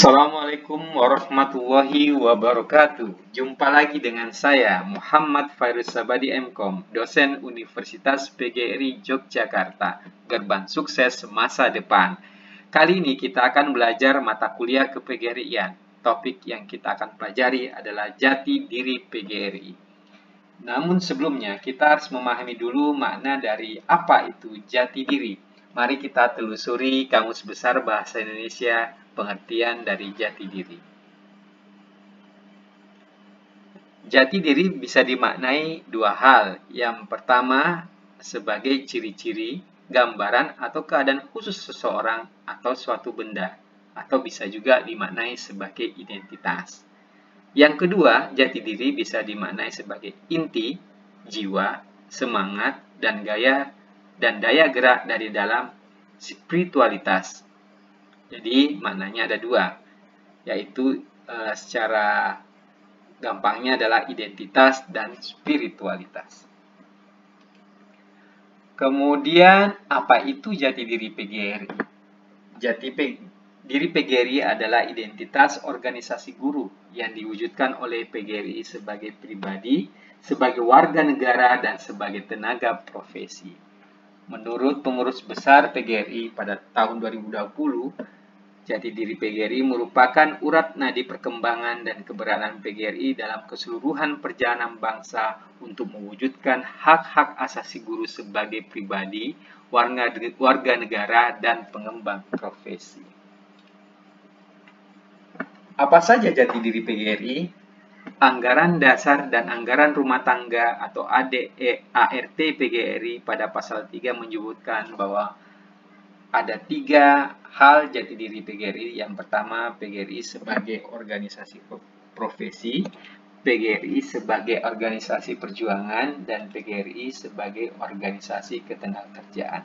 Assalamualaikum warahmatullahi wabarakatuh. Jumpa lagi dengan saya, Muhammad Fairuz Sabadi MKom, dosen Universitas PGRI Yogyakarta, Gerbang Sukses Masa Depan. Kali ini kita akan belajar mata kuliah ke-PGRI-an. Topik yang kita akan pelajari adalah jati diri PGRI. Namun sebelumnya, kita harus memahami dulu makna dari apa itu jati diri. Mari kita telusuri Kamus Besar Bahasa Indonesia, pengertian dari jati diri. Jati diri bisa dimaknai dua hal. Yang pertama, sebagai ciri-ciri, gambaran atau keadaan khusus seseorang atau suatu benda, atau bisa juga dimaknai sebagai identitas. Yang kedua, jati diri bisa dimaknai sebagai inti, jiwa, semangat, dan daya gerak dari dalam spiritualitas. Jadi maknanya ada dua, yaitu secara gampangnya adalah identitas dan spiritualitas. Kemudian apa itu jati diri PGRI? Jati diri PGRI adalah identitas organisasi guru yang diwujudkan oleh PGRI sebagai pribadi, sebagai warga negara, dan sebagai tenaga profesi. Menurut pengurus besar PGRI pada tahun 2020, jati diri PGRI merupakan urat nadi perkembangan dan keberadaan PGRI dalam keseluruhan perjalanan bangsa untuk mewujudkan hak-hak asasi guru sebagai pribadi, warga negara, dan pengembang profesi. Apa saja jati diri PGRI? Anggaran dasar dan anggaran rumah tangga atau ART PGRI pada pasal 3 menyebutkan bahwa ada 3 hal jati diri PGRI. Yang pertama, PGRI sebagai organisasi profesi, PGRI sebagai organisasi perjuangan, dan PGRI sebagai organisasi ketenagakerjaan.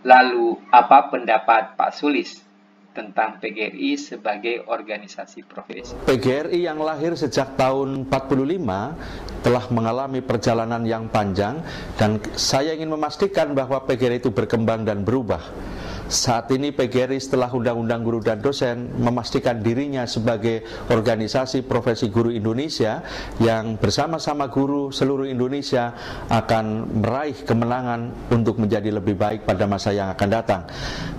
Lalu, apa pendapat Pak Sulis tentang PGRI sebagai organisasi profesi? PGRI yang lahir sejak tahun 45 telah mengalami perjalanan yang panjang, dan saya ingin memastikan bahwa PGRI itu berkembang dan berubah. Saat ini PGRI setelah Undang-Undang Guru dan Dosen memastikan dirinya sebagai organisasi profesi guru Indonesia yang bersama-sama guru seluruh Indonesia akan meraih kemenangan untuk menjadi lebih baik pada masa yang akan datang.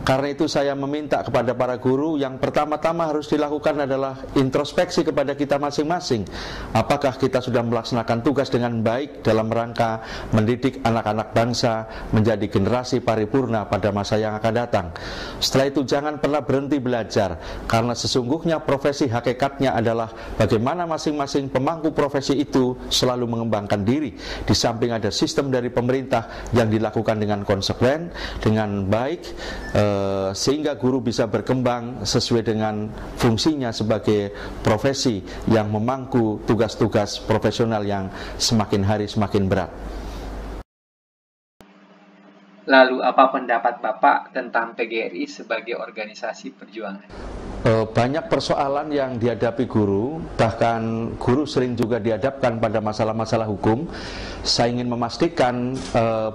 Karena itu saya meminta kepada para guru, yang pertama-tama harus dilakukan adalah introspeksi kepada kita masing-masing. Apakah kita sudah melaksanakan tugas dengan baik dalam rangka mendidik anak-anak bangsa menjadi generasi paripurna pada masa yang akan datang. Setelah itu jangan pernah berhenti belajar, karena sesungguhnya profesi hakikatnya adalah bagaimana masing-masing pemangku profesi itu selalu mengembangkan diri. Di samping ada sistem dari pemerintah yang dilakukan dengan konsekuen, dengan baik, sehingga guru bisa berkembang sesuai dengan fungsinya sebagai profesi yang memangku tugas-tugas profesional yang semakin hari semakin berat. Lalu apa pendapat Bapak tentang PGRI sebagai organisasi perjuangan? Banyak persoalan yang dihadapi guru, bahkan guru sering juga dihadapkan pada masalah-masalah hukum. Saya ingin memastikan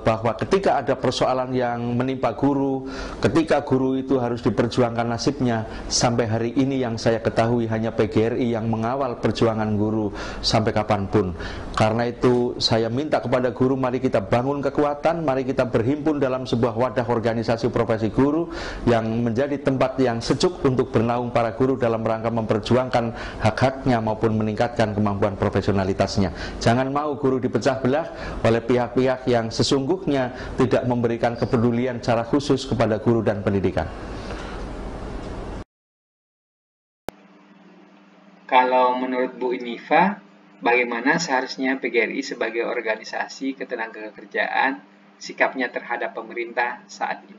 bahwa ketika ada persoalan yang menimpa guru, ketika guru itu harus diperjuangkan nasibnya, sampai hari ini yang saya ketahui hanya PGRI yang mengawal perjuangan guru sampai kapanpun. Karena itu saya minta kepada guru, mari kita bangun kekuatan, mari kita berhimpun dalam sebuah wadah organisasi profesi guru yang menjadi tempat yang sejuk untuk bernaung para guru dalam rangka memperjuangkan hak-haknya maupun meningkatkan kemampuan profesionalitasnya. Jangan mau guru dipecah belah oleh pihak-pihak yang sesungguhnya tidak memberikan kepedulian secara khusus kepada guru dan pendidikan. Kalau menurut Bu Inifa, bagaimana seharusnya PGRI sebagai organisasi ketenagakerjaan sikapnya terhadap pemerintah saat ini?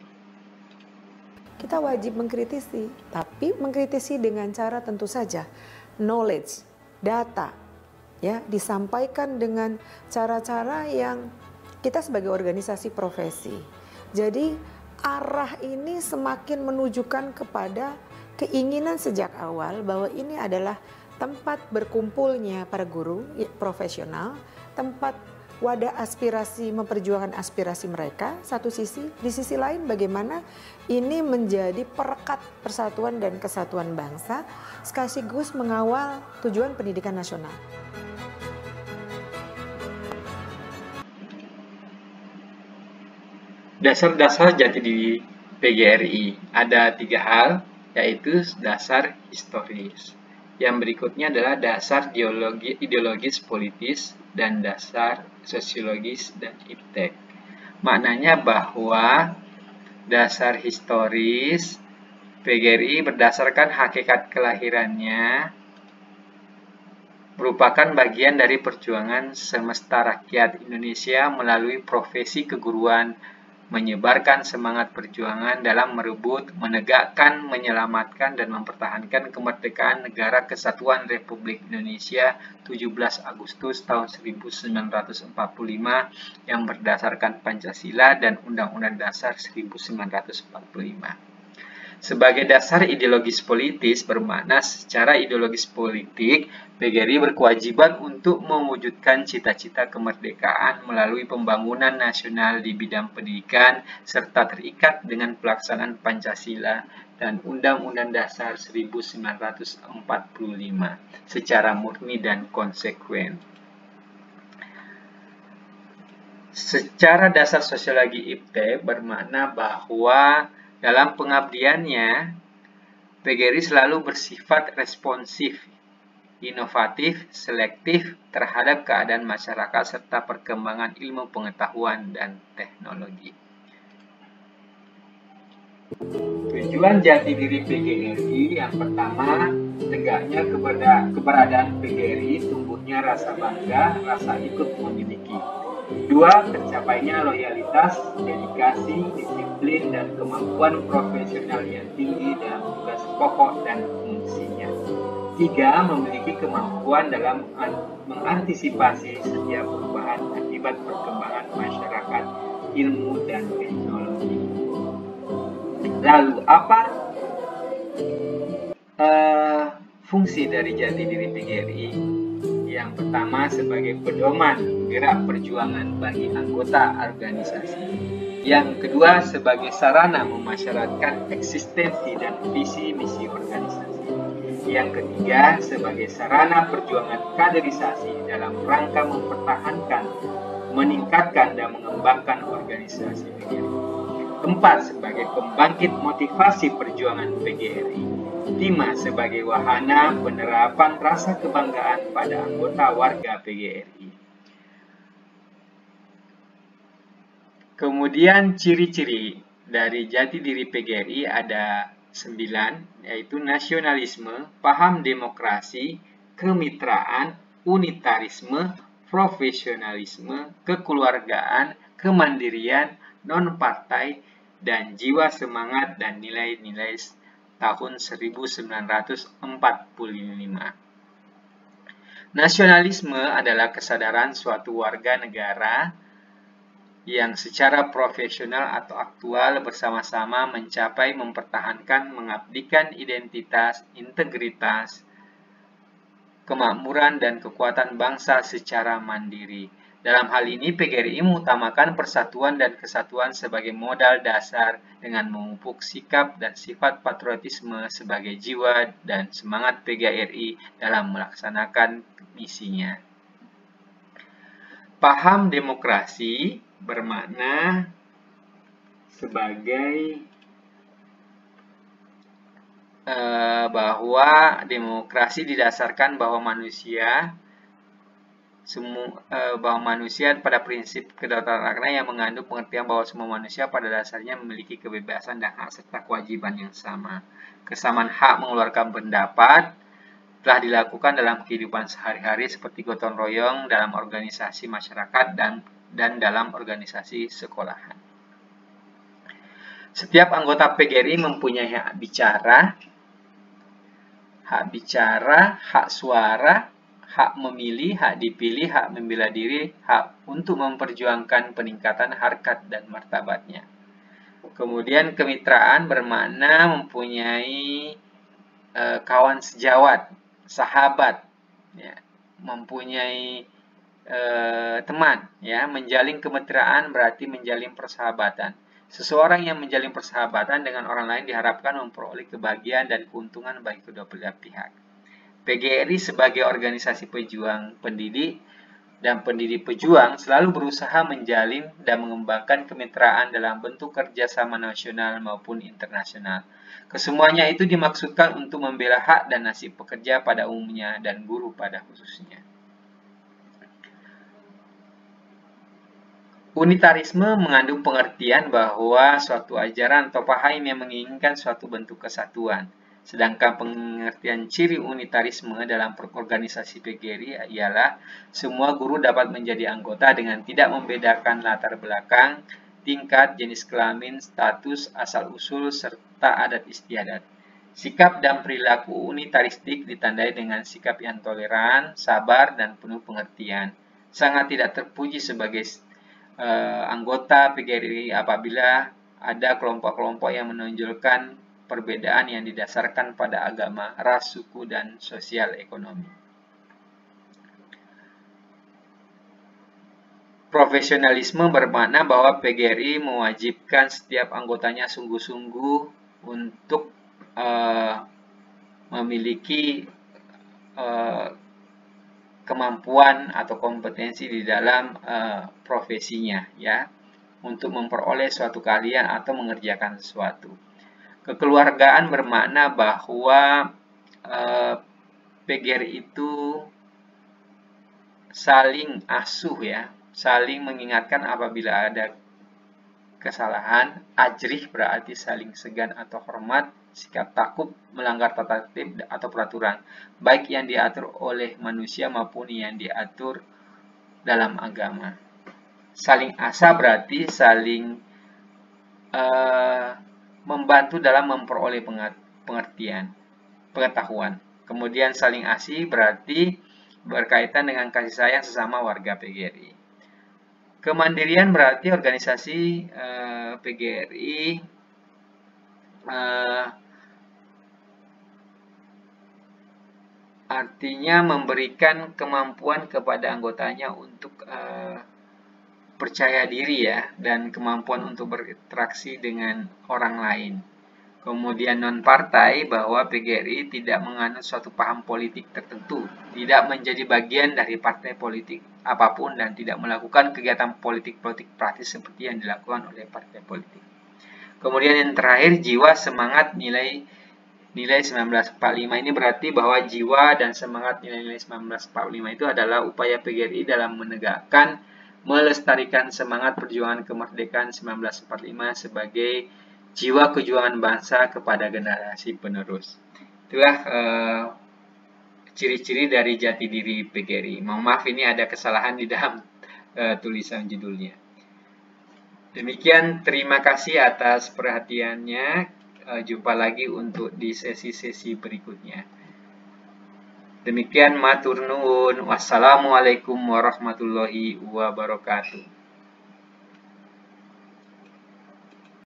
Kita wajib mengkritisi, tapi mengkritisi dengan cara tentu saja knowledge, data, ya, disampaikan dengan cara-cara yang kita sebagai organisasi profesi. Jadi arah ini semakin menunjukkan kepada keinginan sejak awal bahwa ini adalah tempat berkumpulnya para guru profesional, tempat wadah aspirasi, memperjuangkan aspirasi mereka satu sisi, di sisi lain bagaimana ini menjadi perekat persatuan dan kesatuan bangsa sekaligus mengawal tujuan pendidikan nasional. Dasar-dasar jati diri PGRI ada 3 hal, yaitu dasar historis. Yang berikutnya adalah dasar ideologis politis dan dasar sosiologis dan iptek. Maknanya bahwa dasar historis PGRI berdasarkan hakikat kelahirannya merupakan bagian dari perjuangan semesta rakyat Indonesia melalui profesi keguruan, menyebarkan semangat perjuangan dalam merebut, menegakkan, menyelamatkan, dan mempertahankan kemerdekaan Negara Kesatuan Republik Indonesia 17 Agustus tahun 1945 yang berdasarkan Pancasila dan Undang-Undang Dasar 1945. Sebagai dasar ideologis politis bermakna secara ideologis politik, PGRI berkewajiban untuk mewujudkan cita-cita kemerdekaan melalui pembangunan nasional di bidang pendidikan serta terikat dengan pelaksanaan Pancasila dan Undang-Undang Dasar 1945 secara murni dan konsekuen. Secara dasar sosiologi iptek bermakna bahwa dalam pengabdiannya, PGRI selalu bersifat responsif, inovatif, selektif terhadap keadaan masyarakat serta perkembangan ilmu pengetahuan dan teknologi. Tujuan jati diri PGRI yang pertama, tegaknya keberadaan PGRI, tumbuhnya rasa bangga, rasa ikut memiliki. 2. Tercapainya loyalitas, dedikasi, disiplin, dan kemampuan profesional yang tinggi dalam tugas pokok dan fungsinya. 3. Memiliki kemampuan dalam mengantisipasi setiap perubahan akibat perkembangan masyarakat, ilmu, dan teknologi. Lalu, apa fungsi dari jati diri PGRI? Yang pertama, sebagai pedoman gerak perjuangan bagi anggota organisasi. Yang kedua, sebagai sarana memasyarakatkan eksistensi dan visi misi organisasi. Yang ketiga, sebagai sarana perjuangan kaderisasi dalam rangka mempertahankan, meningkatkan, dan mengembangkan organisasi PGRI. 4. Sebagai pembangkit motivasi perjuangan PGRI. 5. Sebagai wahana penerapan rasa kebanggaan pada anggota warga PGRI. Kemudian ciri-ciri dari jati diri PGRI ada 9, yaitu nasionalisme, paham demokrasi, kemitraan, unitarisme, profesionalisme, kekeluargaan, kemandirian, non-partai, dan jiwa semangat dan nilai-nilai tahun 1945. Nasionalisme adalah kesadaran suatu warga negara yang secara profesional atau aktual bersama-sama mencapai, mempertahankan, mengabdikan identitas, integritas, kemakmuran, dan kekuatan bangsa secara mandiri. Dalam hal ini, PGRI mengutamakan persatuan dan kesatuan sebagai modal dasar dengan memupuk sikap dan sifat patriotisme sebagai jiwa dan semangat PGRI dalam melaksanakan misinya. Paham demokrasi bermakna sebagai bahwa demokrasi didasarkan bahwa manusia pada prinsip kedaulatan rakyat yang mengandung pengertian bahwa semua manusia pada dasarnya memiliki kebebasan dan hak serta kewajiban yang sama. Kesamaan hak mengeluarkan pendapat telah dilakukan dalam kehidupan sehari-hari seperti gotong royong dalam organisasi masyarakat dan dalam organisasi sekolahan. Setiap anggota PGRI mempunyai hak bicara, hak suara, hak memilih, hak dipilih, hak membela diri, hak untuk memperjuangkan peningkatan harkat dan martabatnya. Kemudian kemitraan bermakna mempunyai kawan sejawat, sahabat, ya, mempunyai teman, ya. Menjalin kemitraan berarti menjalin persahabatan. Seseorang yang menjalin persahabatan dengan orang lain diharapkan memperoleh kebahagiaan dan keuntungan bagi kedua belah pihak. PGRI sebagai organisasi pejuang pendidik dan pendidik pejuang selalu berusaha menjalin dan mengembangkan kemitraan dalam bentuk kerjasama nasional maupun internasional. Kesemuanya itu dimaksudkan untuk membela hak dan nasib pekerja pada umumnya dan guru pada khususnya. Unitarisme mengandung pengertian bahwa suatu ajaran atau paham yang menginginkan suatu bentuk kesatuan. Sedangkan pengertian ciri unitarisme dalam organisasi PGRI ialah semua guru dapat menjadi anggota dengan tidak membedakan latar belakang, tingkat, jenis kelamin, status, asal-usul, serta adat istiadat. Sikap dan perilaku unitaristik ditandai dengan sikap yang toleran, sabar, dan penuh pengertian. Sangat tidak terpuji sebagai anggota PGRI apabila ada kelompok-kelompok yang menonjolkan perbedaan yang didasarkan pada agama, ras, suku, dan sosial ekonomi. Profesionalisme bermakna bahwa PGRI mewajibkan setiap anggotanya sungguh-sungguh untuk memiliki kemampuan atau kompetensi di dalam profesinya, ya, untuk memperoleh suatu keahlian atau mengerjakan sesuatu. Kekeluargaan bermakna bahwa PGRI itu saling asuh, ya, saling mengingatkan apabila ada kesalahan. Ajrih berarti saling segan atau hormat. Sikap takut melanggar tata tertib atau peraturan, baik yang diatur oleh manusia maupun yang diatur dalam agama. Saling asa berarti saling membantu dalam memperoleh pengetahuan. Kemudian saling asih berarti berkaitan dengan kasih sayang sesama warga PGRI. Kemandirian berarti organisasi PGRI artinya memberikan kemampuan kepada anggotanya untuk percaya diri, ya, dan kemampuan untuk berinteraksi dengan orang lain. Kemudian non-partai bahwa PGRI tidak menganut suatu paham politik tertentu, tidak menjadi bagian dari partai politik apapun, dan tidak melakukan kegiatan politik praktis seperti yang dilakukan oleh partai politik. Kemudian yang terakhir, jiwa, semangat, nilai 1945 ini berarti bahwa jiwa dan semangat nilai-nilai 1945 itu adalah upaya PGRI dalam menegakkan, melestarikan semangat perjuangan kemerdekaan 1945 sebagai jiwa kejuangan bangsa kepada generasi penerus. Itulah ciri-ciri dari jati diri PGRI. Mohon maaf, ini ada kesalahan di dalam tulisan judulnya. Demikian, terima kasih atas perhatiannya. Jumpa lagi untuk di sesi-sesi berikutnya. Demikian, matur nuwun. Wassalamualaikum warahmatullahi wabarakatuh.